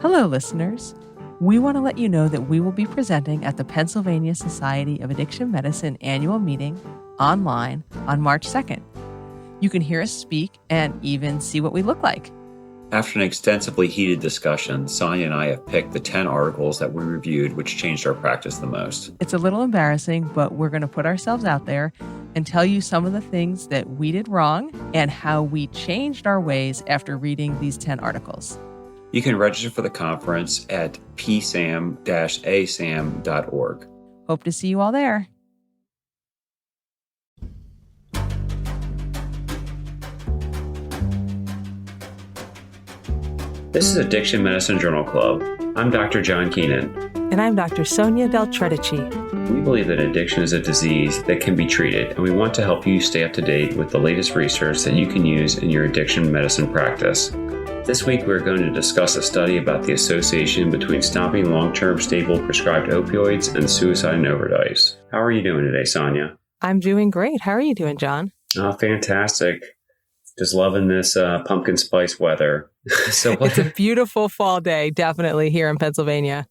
Hello, listeners. We want to let you know that we will be presenting at the Pennsylvania Society of Addiction Medicine annual meeting online on March 2nd. You can hear us speak and even see what we look like. After an extensively heated discussion, Sonya and I have picked the 10 articles that we reviewed which changed our practice the most. It's a little embarrassing, but we're going to put ourselves out there and tell you some of the things that we did wrong and how we changed our ways after reading these 10 articles. You can register for the conference at psam-asam.org. Hope to see you all there. This is Addiction Medicine Journal Club. I'm Dr. John Keenan. And I'm Dr. Sonya del Tredici. We believe that addiction is a disease that can be treated, and we want to help you stay up to date with the latest research that you can use in your addiction medicine practice. This week, we're going to discuss a study about the association between stopping long-term stable prescribed opioids and suicide and overdose. How are you doing today, Sonya? I'm doing great. How are you doing, John? Oh, fantastic. Just loving this pumpkin spice weather. It's a beautiful fall day, definitely, here in Pennsylvania.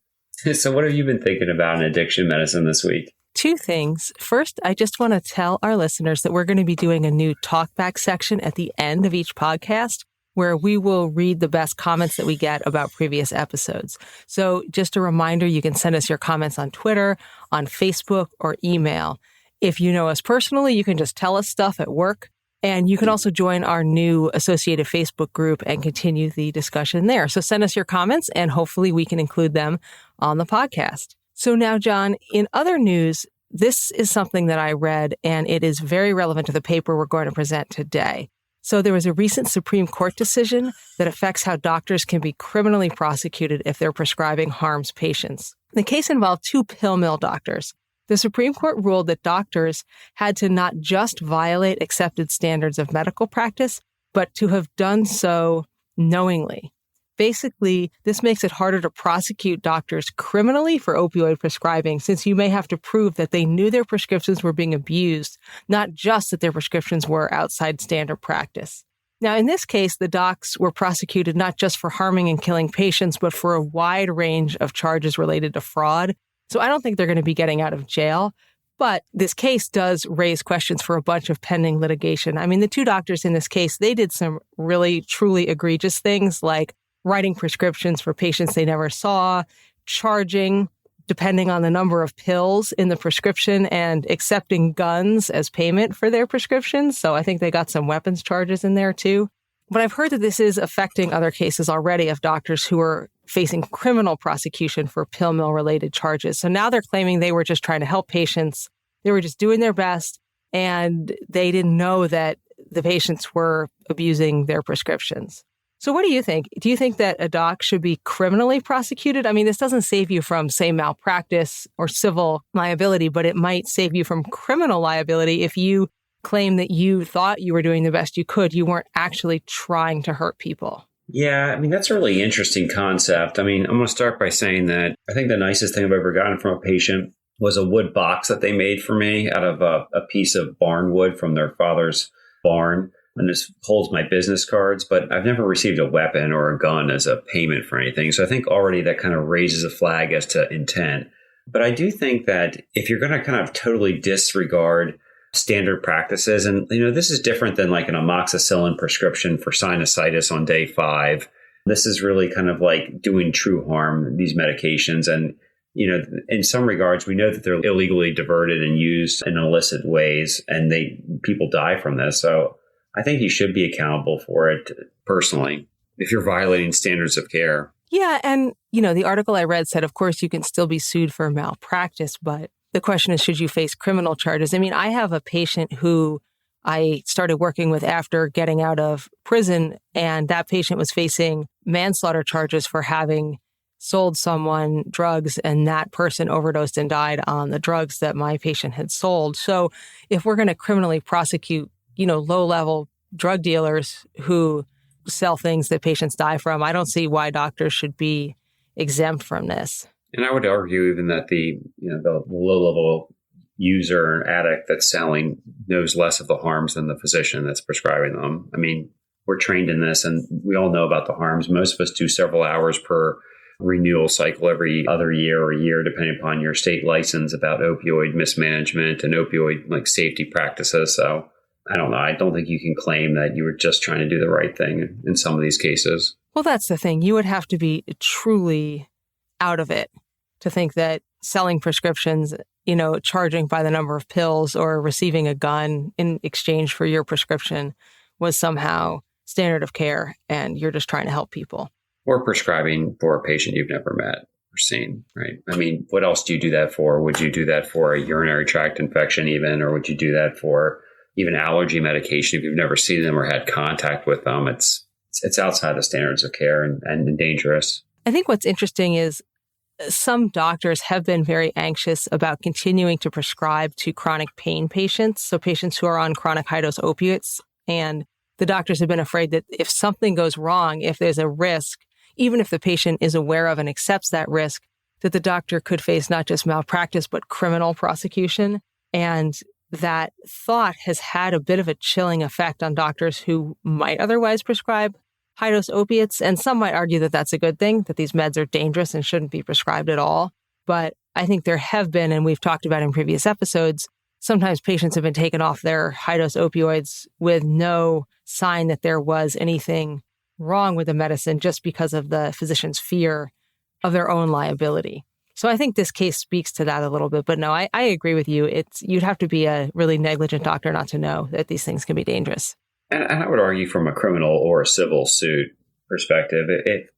So what have you been thinking about in addiction medicine this week? Two things. First, I just want to tell our listeners that we're going to be doing a new talkback section at the end of each podcast, where we will read the best comments that we get about previous episodes. So just a reminder, you can send us your comments on Twitter, on Facebook, or email. If you know us personally, you can just tell us stuff at work. And you can also join our new associated Facebook group and continue the discussion there. So send us your comments and hopefully we can include them on the podcast. So now, John, in other news, this is something that I read and it is very relevant to the paper we're going to present today. So there was a recent Supreme Court decision that affects how doctors can be criminally prosecuted if they're prescribing harms patients. The case involved two pill mill doctors. The Supreme Court ruled that doctors had to not just violate accepted standards of medical practice, but to have done so knowingly. Basically, this makes it harder to prosecute doctors criminally for opioid prescribing, since you may have to prove that they knew their prescriptions were being abused, not just that their prescriptions were outside standard practice. Now, in this case, the docs were prosecuted not just for harming and killing patients, but for a wide range of charges related to fraud. So I don't think they're going to be getting out of jail, but this case does raise questions for a bunch of pending litigation. I mean, the two doctors in this case, they did some really, truly egregious things like writing prescriptions for patients they never saw, charging depending on the number of pills in the prescription, and accepting guns as payment for their prescriptions. So I think they got some weapons charges in there too. But I've heard that this is affecting other cases already of doctors who are facing criminal prosecution for pill mill related charges. So now they're claiming they were just trying to help patients. They were just doing their best and they didn't know that the patients were abusing their prescriptions. So what do you think? Do you think that a doc should be criminally prosecuted? I mean, this doesn't save you from, say, malpractice or civil liability, but it might save you from criminal liability if you claim that you thought you were doing the best you could. You weren't actually trying to hurt people. Yeah, I mean, that's a really interesting concept. I mean, I'm going to start by saying that I think the nicest thing I've ever gotten from a patient was a wood box that they made for me out of a piece of barn wood from their father's barn. And this holds my business cards, but I've never received a weapon or a gun as a payment for anything. So I think already that kind of raises a flag as to intent. But I do think that if you're going to kind of totally disregard standard practices, and this is different than like an amoxicillin prescription for sinusitis on day 5. This is really kind of like doing true harm, these medications. And in some regards, we know that they're illegally diverted and used in illicit ways, and people die from this. So I think you should be accountable for it personally if you're violating standards of care. Yeah. And, the article I read said, of course, you can still be sued for malpractice, but the question is, should you face criminal charges? I mean, I have a patient who I started working with after getting out of prison, and that patient was facing manslaughter charges for having sold someone drugs, and that person overdosed and died on the drugs that my patient had sold. So if we're going to criminally prosecute, low-level drug dealers who sell things that patients die from, I don't see why doctors should be exempt from this. And I would argue even that the low-level user and addict that's selling knows less of the harms than the physician that's prescribing them. I mean, we're trained in this and we all know about the harms. Most of us do several hours per renewal cycle every other year or year, depending upon your state license, about opioid mismanagement and opioid safety practices. So I don't know. I don't think you can claim that you were just trying to do the right thing in some of these cases. Well, that's the thing. You would have to be truly out of it to think that selling prescriptions, charging by the number of pills or receiving a gun in exchange for your prescription was somehow standard of care and you're just trying to help people. Or prescribing for a patient you've never met or seen, right? I mean, what else do you do that for? Would you do that for a urinary tract infection even, or would you do that for even allergy medication if you've never seen them or had contact with them? It's outside the standards of care and dangerous. I think what's interesting is some doctors have been very anxious about continuing to prescribe to chronic pain patients, so patients who are on chronic high-dose opiates. And the doctors have been afraid that if something goes wrong, if there's a risk, even if the patient is aware of and accepts that risk, that the doctor could face not just malpractice, but criminal prosecution. And that thought has had a bit of a chilling effect on doctors who might otherwise prescribe high-dose opiates. And some might argue that that's a good thing, that these meds are dangerous and shouldn't be prescribed at all. But I think there have been, and we've talked about in previous episodes, sometimes patients have been taken off their high-dose opioids with no sign that there was anything wrong with the medicine just because of the physician's fear of their own liability. So I think this case speaks to that a little bit. But no, I agree with you. You'd have to be a really negligent doctor not to know that these things can be dangerous. And I would argue from a criminal or a civil suit perspective,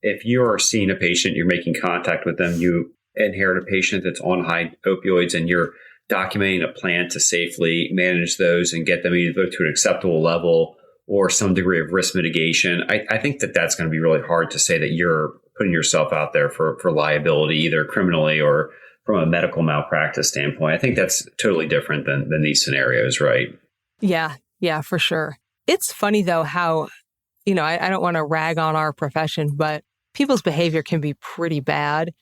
if you're seeing a patient, you're making contact with them, you inherit a patient that's on high opioids and you're documenting a plan to safely manage those and get them either to an acceptable level or some degree of risk mitigation, I think that that's going to be really hard to say that you're putting yourself out there for liability, either criminally or from a medical malpractice standpoint. I think that's totally different than these scenarios, right? Yeah, for sure. It's funny, though, how, I don't want to rag on our profession, but people's behavior can be pretty bad.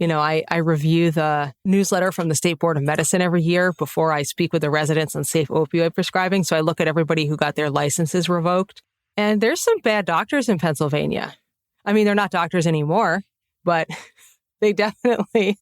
I review the newsletter from the State Board of Medicine every year before I speak with the residents on safe opioid prescribing. So I look at everybody who got their licenses revoked. And there's some bad doctors in Pennsylvania. I mean, they're not doctors anymore, but they definitely,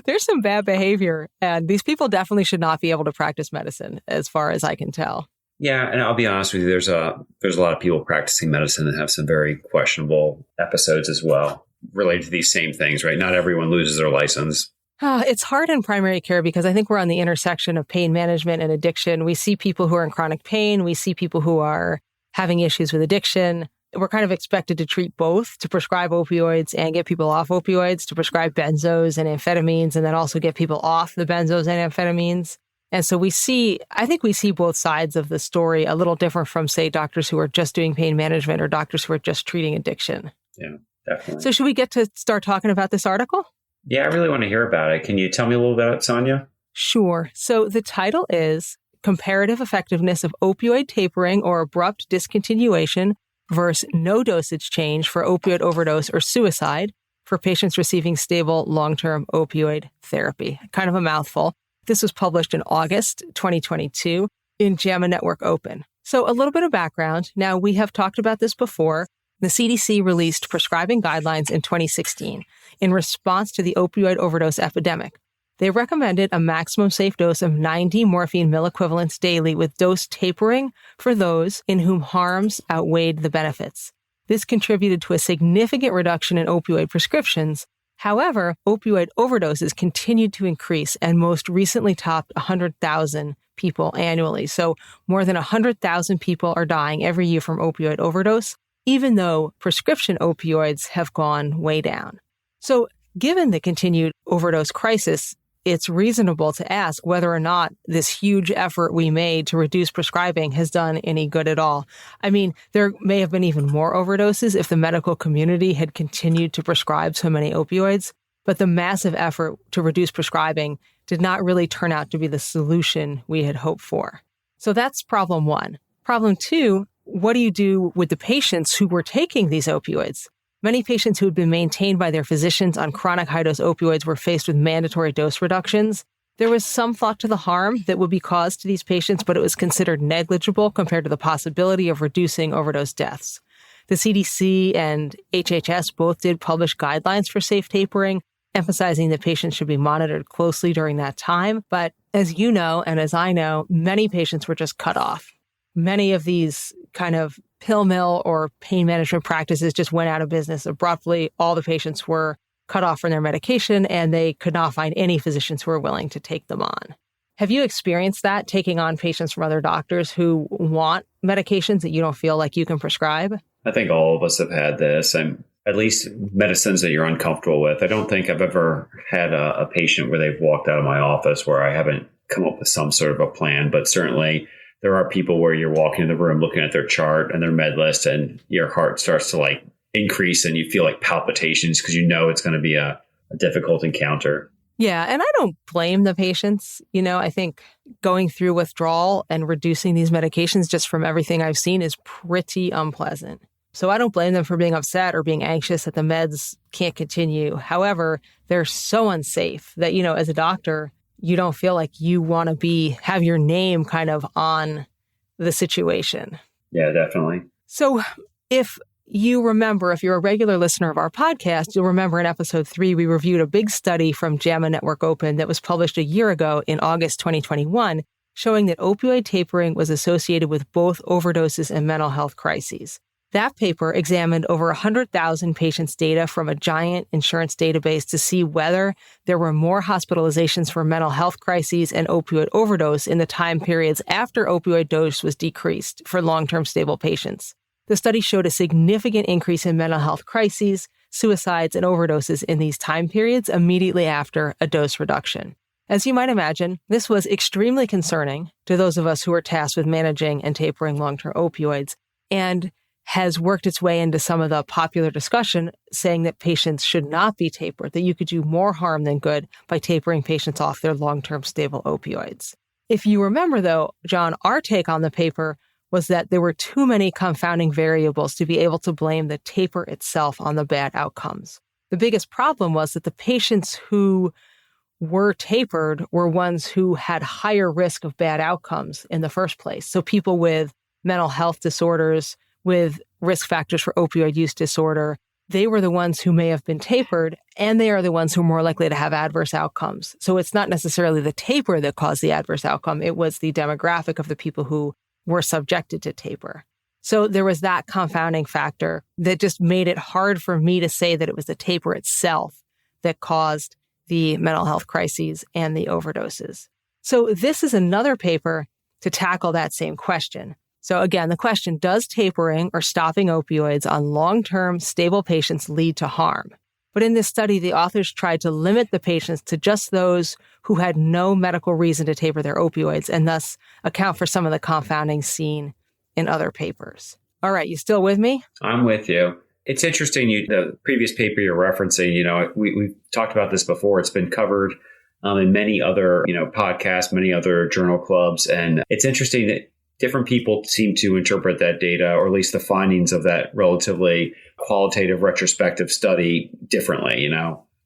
there's some bad behavior. And these people definitely should not be able to practice medicine, as far as I can tell. Yeah, and I'll be honest with you, there's a lot of people practicing medicine that have some very questionable episodes as well, related to these same things, right? Not everyone loses their license. It's hard in primary care because I think we're on the intersection of pain management and addiction. We see people who are in chronic pain. We see people who are having issues with addiction. We're kind of expected to treat both, to prescribe opioids and get people off opioids, to prescribe benzos and amphetamines, and then also get people off the benzos and amphetamines. And so I think we see both sides of the story a little different from, say, doctors who are just doing pain management or doctors who are just treating addiction. Yeah, definitely. So should we get to start talking about this article? Yeah, I really want to hear about it. Can you tell me a little about it, Sonya? Sure. So the title is Comparative Effectiveness of Opioid Tapering or Abrupt Discontinuation versus No Dosage Change for Opioid Overdose or Suicide for Patients Receiving Stable Long-Term Opioid Therapy. Kind of a mouthful. This was published in August 2022 in JAMA Network Open. So a little bit of background. Now, we have talked about this before. The CDC released prescribing guidelines in 2016 in response to the opioid overdose epidemic. They recommended a maximum safe dose of 90 morphine milliequivalents daily with dose tapering for those in whom harms outweighed the benefits. This contributed to a significant reduction in opioid prescriptions. However, opioid overdoses continued to increase and most recently topped 100,000 people annually. So more than 100,000 people are dying every year from opioid overdose, even though prescription opioids have gone way down. So given the continued overdose crisis, it's reasonable to ask whether or not this huge effort we made to reduce prescribing has done any good at all. I mean, there may have been even more overdoses if the medical community had continued to prescribe so many opioids, but the massive effort to reduce prescribing did not really turn out to be the solution we had hoped for. So that's problem one. Problem two, what do you do with the patients who were taking these opioids? Many patients who had been maintained by their physicians on chronic high-dose opioids were faced with mandatory dose reductions. There was some thought to the harm that would be caused to these patients, but it was considered negligible compared to the possibility of reducing overdose deaths. The CDC and HHS both did publish guidelines for safe tapering, emphasizing that patients should be monitored closely during that time. But as you know, and as I know, many patients were just cut off. Many of these kind of pill mill or pain management practices just went out of business abruptly. All the patients were cut off from their medication, and they could not find any physicians who were willing to take them on. Have you experienced that, taking on patients from other doctors who want medications that you don't feel like you can prescribe? I think all of us have had this, and at least medicines that you're uncomfortable with. I don't think I've ever had a patient where they've walked out of my office where I haven't come up with some sort of a plan, but certainly there are people where you're walking in the room looking at their chart and their med list, and your heart starts to like increase and you feel like palpitations because you know it's going to be a difficult encounter. Yeah, and I don't blame the patients. I think going through withdrawal and reducing these medications just from everything I've seen is pretty unpleasant. So I don't blame them for being upset or being anxious that the meds can't continue. However, they're so unsafe that, as a doctor, you don't feel like you want to have your name kind of on the situation. Yeah, definitely. So if you remember, if you're a regular listener of our podcast, you'll remember in episode 3, we reviewed a big study from JAMA Network Open that was published a year ago in August 2021, showing that opioid tapering was associated with both overdoses and mental health crises. That paper examined over 100,000 patients' data from a giant insurance database to see whether there were more hospitalizations for mental health crises and opioid overdose in the time periods after opioid dose was decreased for long-term stable patients. The study showed a significant increase in mental health crises, suicides, and overdoses in these time periods immediately after a dose reduction. As you might imagine, this was extremely concerning to those of us who are tasked with managing and tapering long-term opioids, and has worked its way into some of the popular discussion saying that patients should not be tapered, that you could do more harm than good by tapering patients off their long-term stable opioids. If you remember, though, John, our take on the paper was that there were too many confounding variables to be able to blame the taper itself on the bad outcomes. The biggest problem was that the patients who were tapered were ones who had higher risk of bad outcomes in the first place. So people with mental health disorders, with risk factors for opioid use disorder, they were the ones who may have been tapered, and they are the ones who are more likely to have adverse outcomes. So it's not necessarily the taper that caused the adverse outcome. It was the demographic of the people who were subjected to taper. So there was that confounding factor that just made it hard for me to say that it was the taper itself that caused the mental health crises and the overdoses. So this is another paper to tackle that same question. So again, the question, does tapering or stopping opioids on long-term stable patients lead to harm? But in this study, the authors tried to limit the patients to just those who had no medical reason to taper their opioids and thus account for some of the confounding seen in other papers. All right, you still with me? I'm with you. It's interesting, the previous paper you're referencing, we've talked about this before. It's been covered in many other, podcasts, many other journal clubs. And it's interesting that different people seem to interpret that data, or at least the findings of that relatively qualitative retrospective study differently.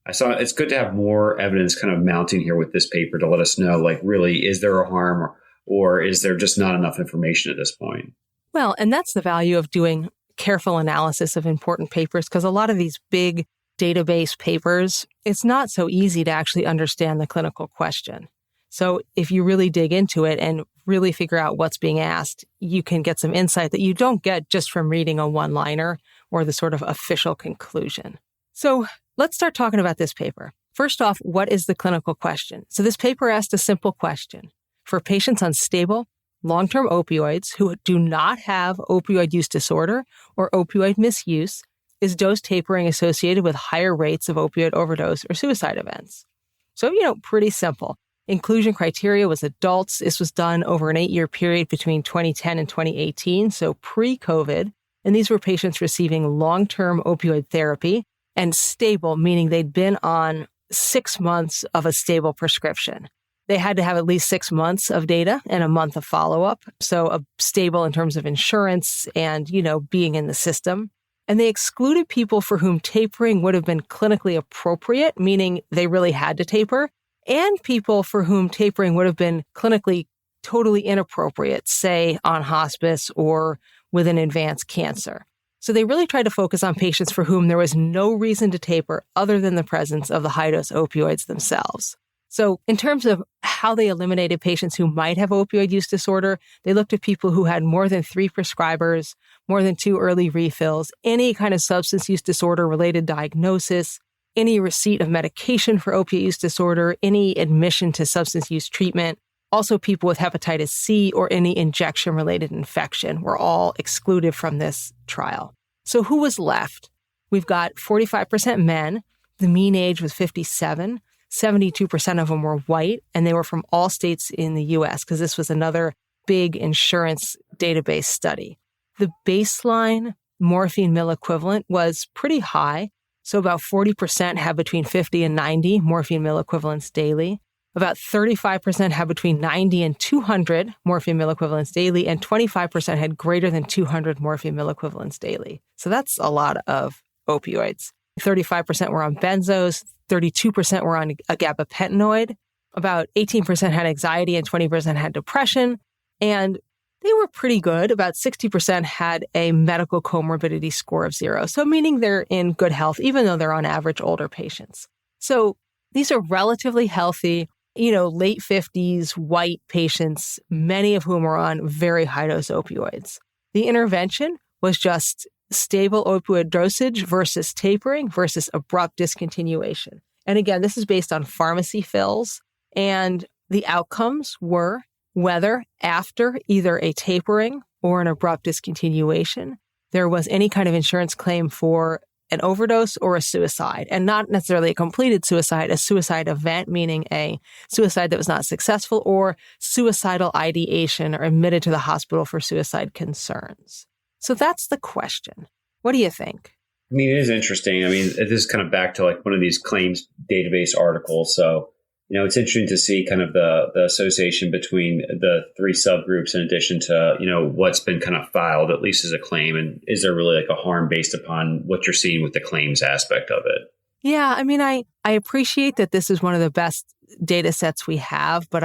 I saw it's good to have more evidence kind of mounting here with this paper to let us know, like, really, is there a harm or is there just not enough information at this point? Well, and that's the value of doing careful analysis of important papers, because a lot of these big database papers, it's not so easy to actually understand the clinical question. So if you really dig into it and really figure out what's being asked, you can get some insight that you don't get just from reading a one-liner or the sort of official conclusion. So let's start talking about this paper. First off, what is the clinical question? So this paper asked a simple question. For patients on stable, long-term opioids who do not have opioid use disorder or opioid misuse, is dose tapering associated with higher rates of opioid overdose or suicide events? So, pretty simple. Inclusion criteria was adults. This was done over an 8-year period between 2010 and 2018, so pre-COVID. And these were patients receiving long-term opioid therapy and stable, meaning they'd been on 6 months of a stable prescription. They had to have at least 6 months of data and a month of follow-up. So a stable in terms of insurance and, being in the system. And they excluded people for whom tapering would have been clinically appropriate, meaning they really had to taper, and people for whom tapering would have been clinically totally inappropriate, say on hospice or with an advanced cancer. So they really tried to focus on patients for whom there was no reason to taper other than the presence of the high-dose opioids themselves. So in terms of how they eliminated patients who might have opioid use disorder, they looked at people who had more than 3 prescribers, more than 2 early refills, any kind of substance use disorder related diagnosis, any receipt of medication for opiate use disorder, any admission to substance use treatment. Also, people with hepatitis C or any injection-related infection were all excluded from this trial. So who was left? We've got 45% men. The mean age was 57. 72% of them were white, and they were from all states in the U.S. because this was another big insurance database study. The baseline morphine mill equivalent was pretty high. So about 40% had between 50 and 90 morphine mill equivalents daily. About 35% had between 90 and 200 morphine mill equivalents daily, and 25% had greater than 200 morphine mill equivalents daily. So that's a lot of opioids. 35% were on benzos, 32% were on a gabapentinoid, about 18% had anxiety, and 20% had depression. And they were pretty good. About 60% had a medical comorbidity score of 0. So meaning they're in good health, even though they're on average older patients. So these are relatively healthy, late 50s, white patients, many of whom are on very high-dose opioids. The intervention was just stable opioid dosage versus tapering versus abrupt discontinuation. And again, this is based on pharmacy fills. And the outcomes were whether after either a tapering or an abrupt discontinuation, there was any kind of insurance claim for an overdose or a suicide, and not necessarily a completed suicide, a suicide event, meaning a suicide that was not successful, or suicidal ideation or admitted to the hospital for suicide concerns. So that's the question. What do you think? I mean, it is interesting. I mean, this is kind of back to like one of these claims database articles. So, it's interesting to see kind of the association between the 3 subgroups in addition to, what's been kind of filed, at least as a claim. And is there really like a harm based upon what you're seeing with the claims aspect of it? Yeah, I mean, I appreciate that this is one of the best data sets we have, but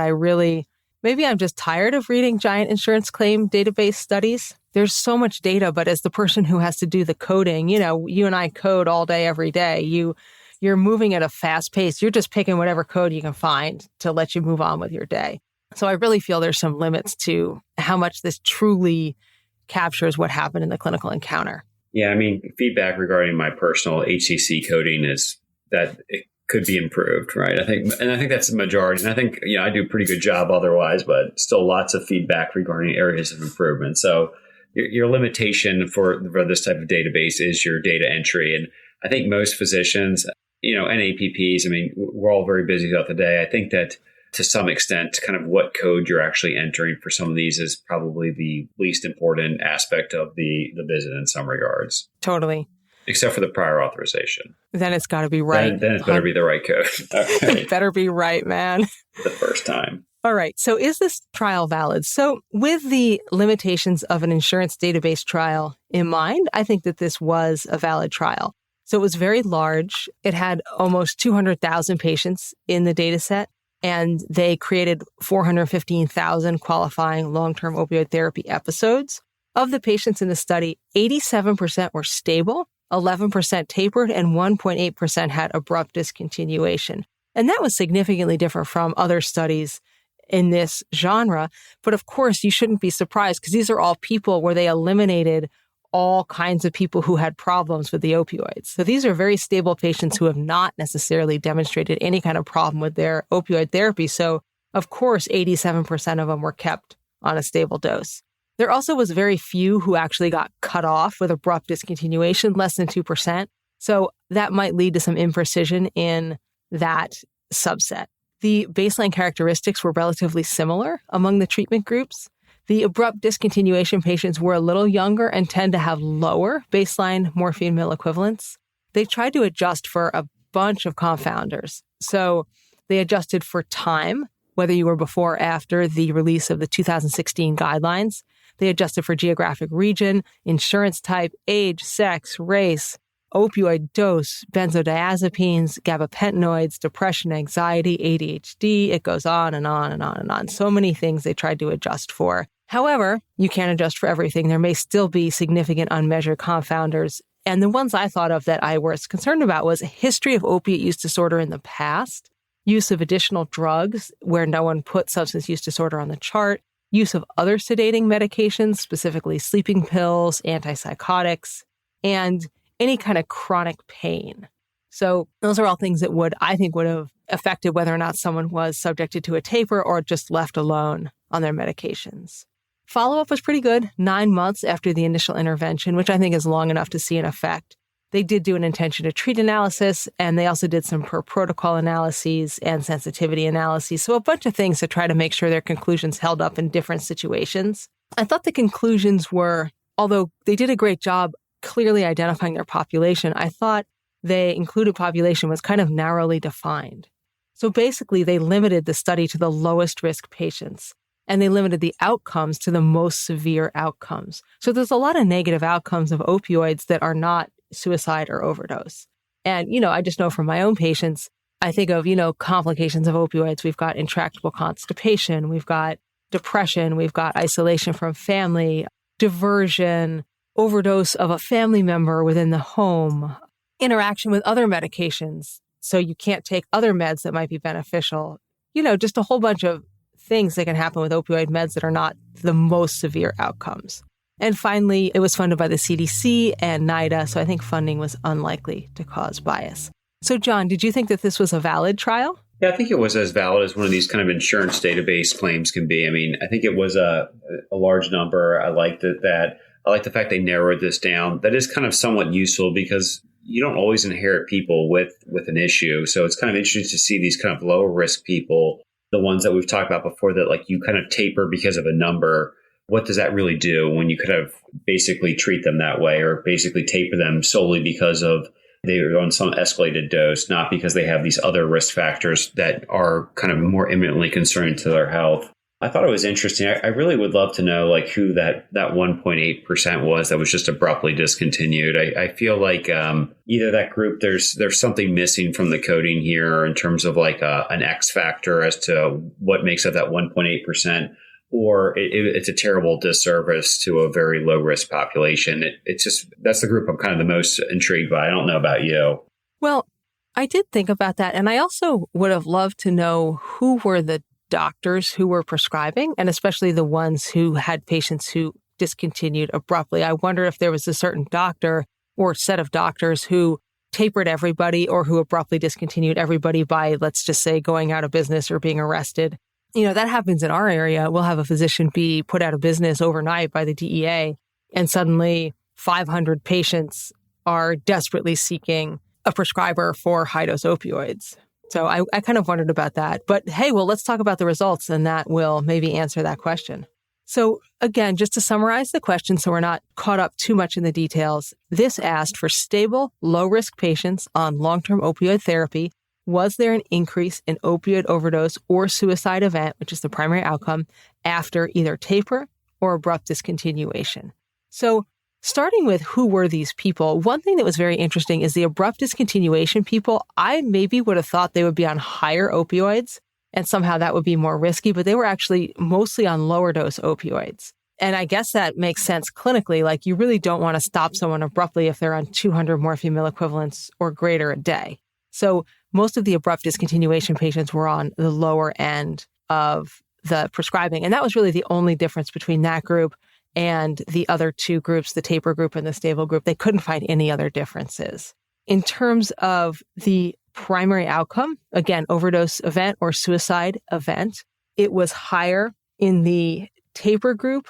maybe I'm just tired of reading giant insurance claim database studies. There's so much data, but as the person who has to do the coding, you and I code all day, every day. You're moving at a fast pace. You're just picking whatever code you can find to let you move on with your day. So I really feel there's some limits to how much this truly captures what happened in the clinical encounter. Yeah, I mean, feedback regarding my personal HCC coding is that it could be improved, right? I think that's the majority. And I think, I do a pretty good job otherwise, but still lots of feedback regarding areas of improvement. So your limitation for this type of database is your data entry. And I think most physicians, NAPPs, I mean, we're all very busy throughout the day. I think that to some extent, kind of what code you're actually entering for some of these is probably the least important aspect of the visit in some regards. Totally. Except for the prior authorization. Then it's got to be right. Then it better be the right code. Okay. It better be right, man. The first time. All right. So is this trial valid? So with the limitations of an insurance database trial in mind, I think that this was a valid trial. So it was very large. It had almost 200,000 patients in the data set, and they created 415,000 qualifying long-term opioid therapy episodes. Of the patients in the study, 87% were stable, 11% tapered, and 1.8% had abrupt discontinuation. And that was significantly different from other studies in this genre. But of course, you shouldn't be surprised because these are all people where they eliminated all kinds of people who had problems with the opioids. So these are very stable patients who have not necessarily demonstrated any kind of problem with their opioid therapy. So of course, 87% of them were kept on a stable dose. There also was very few who actually got cut off with abrupt discontinuation, less than 2%. So that might lead to some imprecision in that subset. The baseline characteristics were relatively similar among the treatment groups. The abrupt discontinuation patients were a little younger and tend to have lower baseline morphine mill equivalents. They tried to adjust for a bunch of confounders. So they adjusted for time, whether you were before or after the release of the 2016 guidelines. They adjusted for geographic region, insurance type, age, sex, race, opioid dose, benzodiazepines, gabapentinoids, depression, anxiety, ADHD. It goes on and on and on and on. So many things they tried to adjust for. However, you can't adjust for everything. There may still be significant unmeasured confounders. And the ones I thought of that I was concerned about was a history of opiate use disorder in the past, use of additional drugs where no one put substance use disorder on the chart, use of other sedating medications, specifically sleeping pills, antipsychotics, and any kind of chronic pain. So those are all things that I think would have affected whether or not someone was subjected to a taper or just left alone on their medications. Follow-up was pretty good, 9 months after the initial intervention, which I think is long enough to see an effect. They did do an intention to treat analysis, and they also did some per protocol analyses and sensitivity analyses. So a bunch of things to try to make sure their conclusions held up in different situations. I thought the conclusions were, although they did a great job clearly identifying their population, I thought they included population was kind of narrowly defined. So basically, they limited the study to the lowest risk patients, and they limited the outcomes to the most severe outcomes. So there's a lot of negative outcomes of opioids that are not suicide or overdose. And, I just know from my own patients, I think of, complications of opioids. We've got intractable constipation. We've got depression. We've got isolation from family, diversion, overdose of a family member within the home, interaction with other medications. So you can't take other meds that might be beneficial. Just a whole bunch of things that can happen with opioid meds that are not the most severe outcomes. And finally, it was funded by the CDC and NIDA, so I think funding was unlikely to cause bias. So John, did you think that this was a valid trial? Yeah, I think it was as valid as one of these kind of insurance database claims can be. I mean, I think it was a large number. I liked that. I like the fact they narrowed this down. That is kind of somewhat useful because you don't always inherit people with an issue. So it's kind of interesting to see these kind of low risk people, the ones that we've talked about before that like you kind of taper because of a number. What does that really do when you kind of basically treat them that way or basically taper them solely because of they are on some escalated dose, not because they have these other risk factors that are kind of more imminently concerning to their health? I thought it was interesting. I really would love to know like who that 1.8% was that was just abruptly discontinued. I feel like either that group, there's something missing from the coding here in terms of like an X factor as to what makes up that 1.8%, or it's a terrible disservice to a very low risk population. It's just, that's the group I'm kind of the most intrigued by. I don't know about you. Well, I did think about that. And I also would have loved to know who were the doctors who were prescribing, and especially the ones who had patients who discontinued abruptly. I wonder if there was a certain doctor or set of doctors who tapered everybody or who abruptly discontinued everybody by, let's just say, going out of business or being arrested. That happens in our area. We'll have a physician be put out of business overnight by the DEA, and suddenly 500 patients are desperately seeking a prescriber for high-dose opioids. So I kind of wondered about that. But hey, well, let's talk about the results, and that will maybe answer that question. So again, just to summarize the question so we're not caught up too much in the details, this asked for stable, low-risk patients on long-term opioid therapy. Was there an increase in opioid overdose or suicide event, which is the primary outcome, after either taper or abrupt discontinuation? So starting with who were these people, one thing that was very interesting is the abrupt discontinuation people. I maybe would have thought they would be on higher opioids and somehow that would be more risky, but they were actually mostly on lower dose opioids. And I guess that makes sense clinically. Like you really don't want to stop someone abruptly if they're on 200 morphine mil equivalents or greater a day. So most of the abrupt discontinuation patients were on the lower end of the prescribing. And that was really the only difference between that group and the other two groups, the taper group and the stable group. They couldn't find any other differences. In terms of the primary outcome, again, overdose event or suicide event, it was higher in the taper group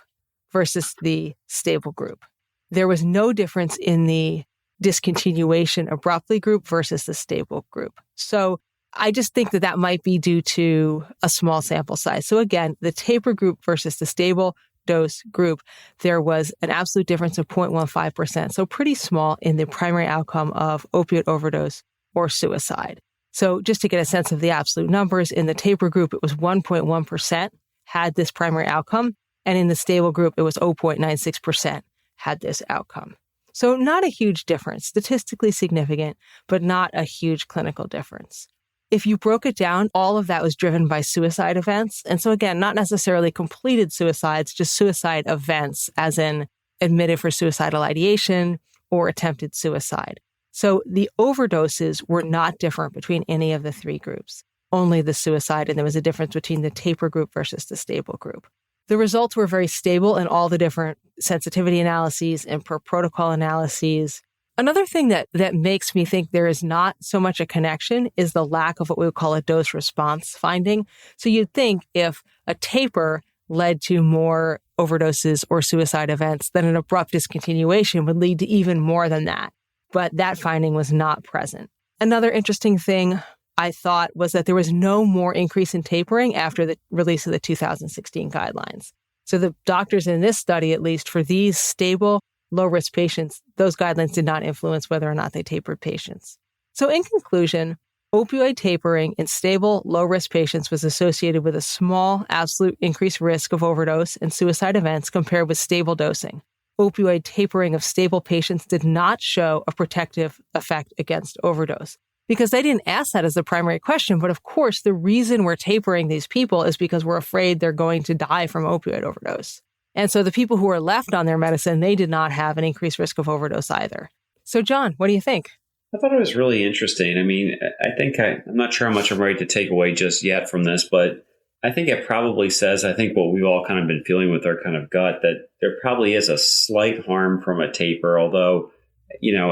versus the stable group. There was no difference in the discontinuation abruptly group versus the stable group. So I just think that might be due to a small sample size. So again, the taper group versus the stable dose group, there was an absolute difference of 0.15%. So pretty small in the primary outcome of opioid overdose or suicide. So just to get a sense of the absolute numbers, in the taper group, it was 1.1% had this primary outcome. And in the stable group, it was 0.96% had this outcome. So not a huge difference, statistically significant, but not a huge clinical difference. if you broke it down, all of that was driven by suicide events. And so again, not necessarily completed suicides, just suicide events, as in admitted for suicidal ideation or attempted suicide. So the overdoses were not different between any of the three groups, only the suicide. And there was a difference between the taper group versus the stable group. The results were very stable in all the different sensitivity analyses and per protocol analyses. Another thing that makes me think there is not so much a connection is the lack of what we would call a dose response finding. So you'd think if a taper led to more overdoses or suicide events, then an abrupt discontinuation would lead to even more than that. But that finding was not present. Another interesting thing I thought was that there was no more increase in tapering after the release of the 2016 guidelines. So the doctors in this study, at least for these stable, low-risk patients, those guidelines did not influence whether or not they tapered patients. So in conclusion, opioid tapering in stable, low-risk patients was associated with a small absolute increased risk of overdose and suicide events compared with stable dosing. Opioid tapering of stable patients did not show a protective effect against overdose, because they didn't ask that as the primary question. But of course, the reason we're tapering these people is because we're afraid they're going to die from opioid overdose. And so the people who were left on their medicine, they did not have an increased risk of overdose either. So John, what do you think? I thought it was really interesting. I mean, I'm not sure how much I'm ready to take away just yet from this, but I think it probably says, I think what we've all kind of been feeling with our kind of gut, that there probably is a slight harm from a taper, although,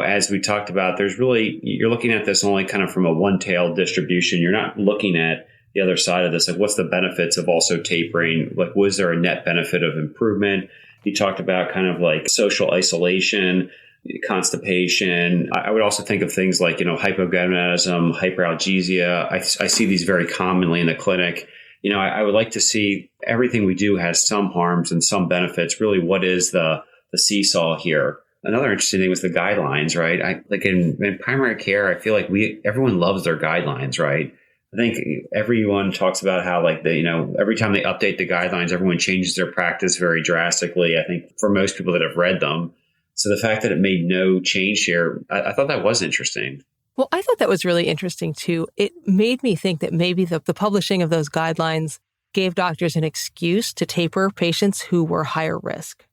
as we talked about, you're looking at this only kind of from a one-tailed distribution. You're not looking at the other side of this, like what's the benefits of also tapering? Like, was there a net benefit of improvement? You talked about kind of like social isolation, constipation. I would also think of things like, hypogonadism, hyperalgesia. I see these very commonly in the clinic. I would like to see everything we do has some harms and some benefits. Really, what is the seesaw here? Another interesting thing was the guidelines, right? Like in primary care, I feel like everyone loves their guidelines, right? I think everyone talks about how every time they update the guidelines, everyone changes their practice very drastically. I think for most people that have read them. So the fact that it made no change here, I thought that was interesting. Well, I thought that was really interesting too. It made me think that maybe the publishing of those guidelines gave doctors an excuse to taper patients who were higher risk.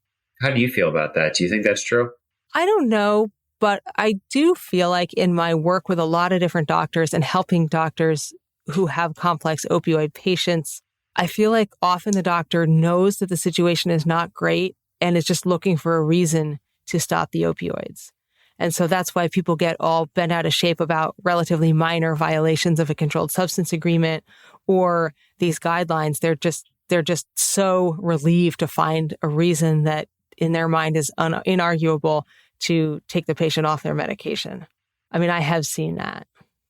How do you feel about that? Do you think that's true? I don't know, but I do feel like in my work with a lot of different doctors and helping doctors who have complex opioid patients, I feel like often the doctor knows that the situation is not great and is just looking for a reason to stop the opioids. And so that's why people get all bent out of shape about relatively minor violations of a controlled substance agreement or these guidelines. They're just so relieved to find a reason that in their mind is inarguable to take the patient off their medication. I mean, I have seen that.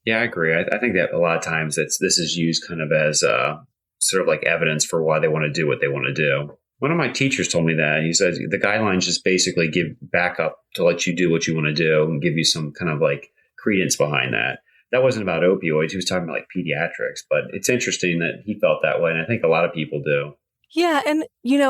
Yeah, I agree. I think that a lot of times this is used kind of as sort of like evidence for why they want to do what they want to do. One of my teachers told me that. He says the guidelines just basically give backup to let you do what you want to do and give you some kind of like credence behind that. That wasn't about opioids. He was talking about like pediatrics, but it's interesting that he felt that way. And I think a lot of people do. Yeah. And,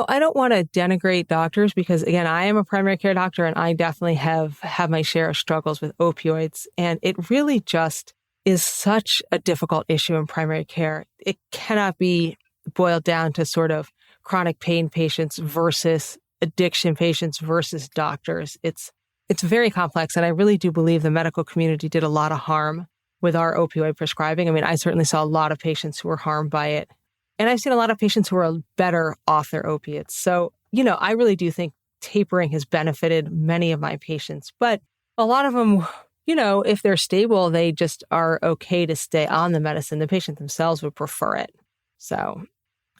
I don't want to denigrate doctors because, again, I am a primary care doctor and I definitely have my share of struggles with opioids. And it really just is such a difficult issue in primary care. It cannot be boiled down to sort of chronic pain patients versus addiction patients versus doctors. It's very complex. And I really do believe the medical community did a lot of harm with our opioid prescribing. I mean, I certainly saw a lot of patients who were harmed by it. And I've seen a lot of patients who are better off their opiates. So, I really do think tapering has benefited many of my patients. But a lot of them, if they're stable, they just are okay to stay on the medicine. The patient themselves would prefer it. So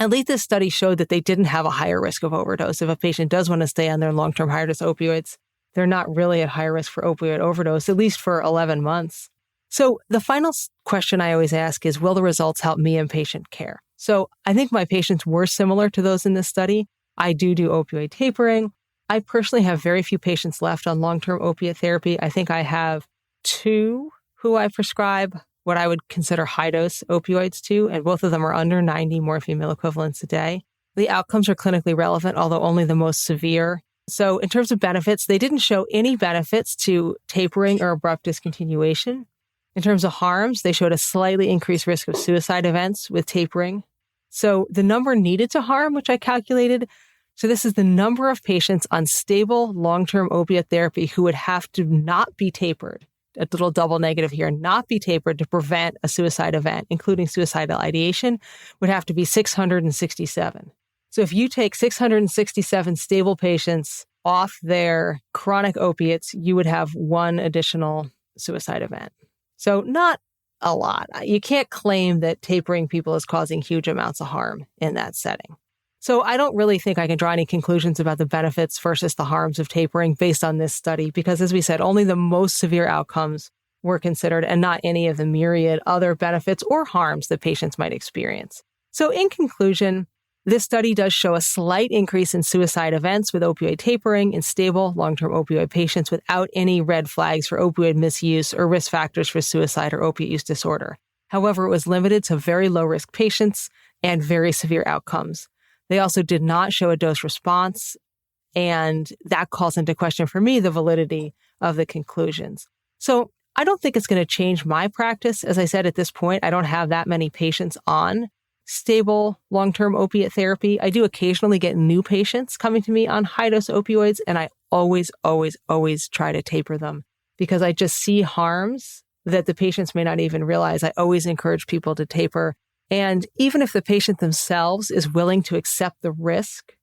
at least this study showed that they didn't have a higher risk of overdose. If a patient does want to stay on their long-term high-dose opioids, they're not really at high risk for opioid overdose, at least for 11 months. So the final question I always ask is, will the results help me in patient care? So I think my patients were similar to those in this study. I do opioid tapering. I personally have very few patients left on long-term opiate therapy. I think I have 2 who I prescribe what I would consider high-dose opioids to, and both of them are under 90 morphine mill equivalents a day. The outcomes are clinically relevant, although only the most severe. So in terms of benefits, they didn't show any benefits to tapering or abrupt discontinuation. In terms of harms, they showed a slightly increased risk of suicide events with tapering. So the number needed to harm, which I calculated, so this is the number of patients on stable long-term opiate therapy who would have to not be tapered, a little double negative here, not be tapered to prevent a suicide event, including suicidal ideation, would have to be 667. So if you take 667 stable patients off their chronic opiates, you would have one additional suicide event. So not a lot. You can't claim that tapering people is causing huge amounts of harm in that setting. So I don't really think I can draw any conclusions about the benefits versus the harms of tapering based on this study, because as we said, only the most severe outcomes were considered and not any of the myriad other benefits or harms that patients might experience. So in conclusion, this study does show a slight increase in suicide events with opioid tapering in stable long-term opioid patients without any red flags for opioid misuse or risk factors for suicide or opiate use disorder. However, it was limited to very low-risk patients and very severe outcomes. They also did not show a dose response, and that calls into question for me the validity of the conclusions. So I don't think it's going to change my practice. As I said, at this point, I don't have that many patients on stable long-term opiate therapy. I do occasionally get new patients coming to me on high-dose opioids, and I always try to taper them because I just see harms that the patients may not even realize. I always encourage people to taper. And even if the patient themselves is willing to accept the risk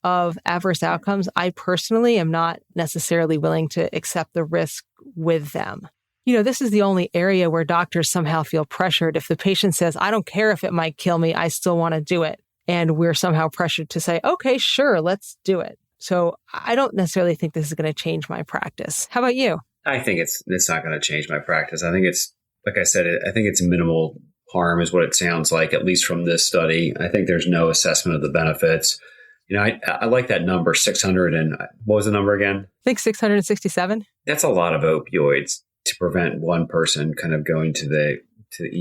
of adverse outcomes, I personally am not necessarily willing to accept the risk with them. This is the only area where doctors somehow feel pressured. If the patient says, I don't care if it might kill me, I still want to do it. And we're somehow pressured to say, okay, sure, let's do it. So I don't necessarily think this is going to change my practice. How about you? I think it's not going to change my practice. I think it's, like I said, I think it's minimal harm is what it sounds like, at least from this study. I think there's no assessment of the benefits. I like that number, 600 and what was the number again? I think 667. That's a lot of opioids to prevent one person kind of going to the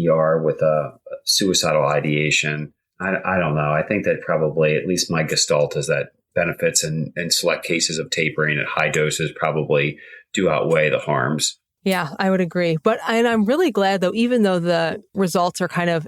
ER with a suicidal ideation. I don't know. I think that probably, at least my gestalt is that benefits in select cases of tapering at high doses probably do outweigh the harms. Yeah, I would agree. And I'm really glad, though, even though the results are kind of,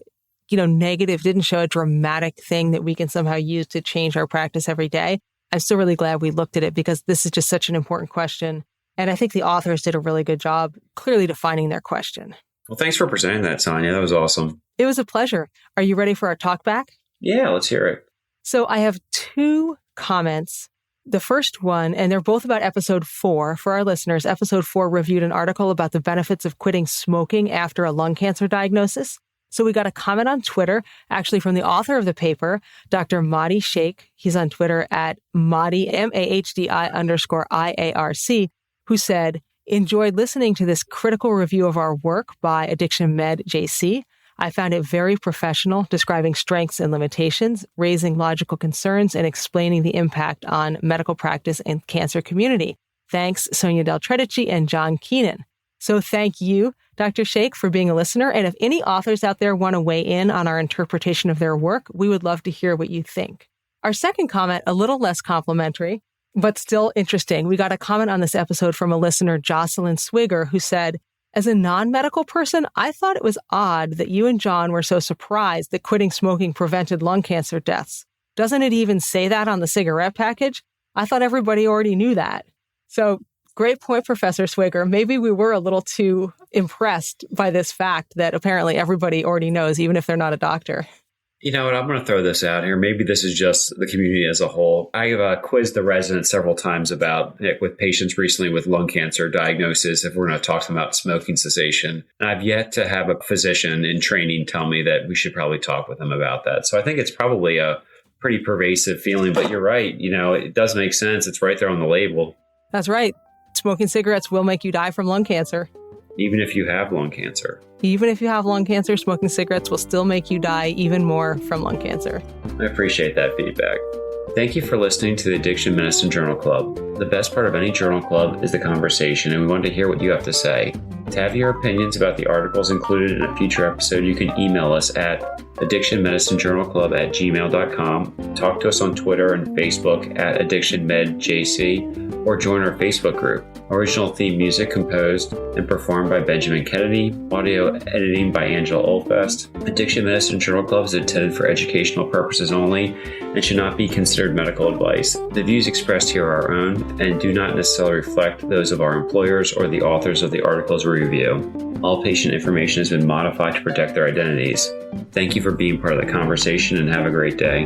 negative, didn't show a dramatic thing that we can somehow use to change our practice every day. I'm still really glad we looked at it because this is just such an important question. And I think the authors did a really good job clearly defining their question. Well, thanks for presenting that, Sonya. That was awesome. It was a pleasure. Are you ready for our talk back? Yeah, let's hear it. So I have two comments. The first one, and they're both about episode 4 for our listeners. Episode 4 reviewed an article about the benefits of quitting smoking after a lung cancer diagnosis. So we got a comment on Twitter, actually from the author of the paper, Dr. Mahdi Sheikh. He's on Twitter at Mahdi, MAHDI_IARC, who said, enjoyed listening to this critical review of our work by Addiction Med JC. I found it very professional, describing strengths and limitations, raising logical concerns, and explaining the impact on medical practice and cancer community. Thanks, Sonya Tredici and John Keenan. So thank you, Dr. Sheikh, for being a listener. And if any authors out there want to weigh in on our interpretation of their work, we would love to hear what you think. Our second comment, a little less complimentary, but still interesting. We got a comment on this episode from a listener, Jocelyn Swigger, who said, as a non-medical person, I thought it was odd that you and John were so surprised that quitting smoking prevented lung cancer deaths. Doesn't it even say that on the cigarette package? I thought everybody already knew that. So great point, Professor Swigger. Maybe we were a little too impressed by this fact that apparently everybody already knows, even if they're not a doctor. You know what? I'm going to throw this out here. Maybe this is just the community as a whole. I have quizzed the residents several times about it with patients recently with lung cancer diagnosis, if we're going to talk to them about smoking cessation. And I've yet to have a physician in training tell me that we should probably talk with them about that. So I think it's probably a pretty pervasive feeling, but you're right. It does make sense. It's right there on the label. That's right. Smoking cigarettes will make you die from lung cancer. Even if you have lung cancer. Even if you have lung cancer, smoking cigarettes will still make you die even more from lung cancer. I appreciate that feedback. Thank you for listening to the Addiction Medicine Journal Club. The best part of any journal club is the conversation, and we want to hear what you have to say. To have your opinions about the articles included in a future episode, you can email us at addictionmedicinejournalclub@gmail.com, talk to us on Twitter and Facebook at AddictionMedJC, or join our Facebook group. Original theme music composed and performed by Benjamin Kennedy. Audio editing by Angela Oldfest. Addiction Medicine Journal Club is intended for educational purposes only and should not be considered medical advice. The views expressed here are our own and do not necessarily reflect those of our employers or the authors of the articles we review. All patient information has been modified to protect their identities. Thank you for being part of the conversation and have a great day.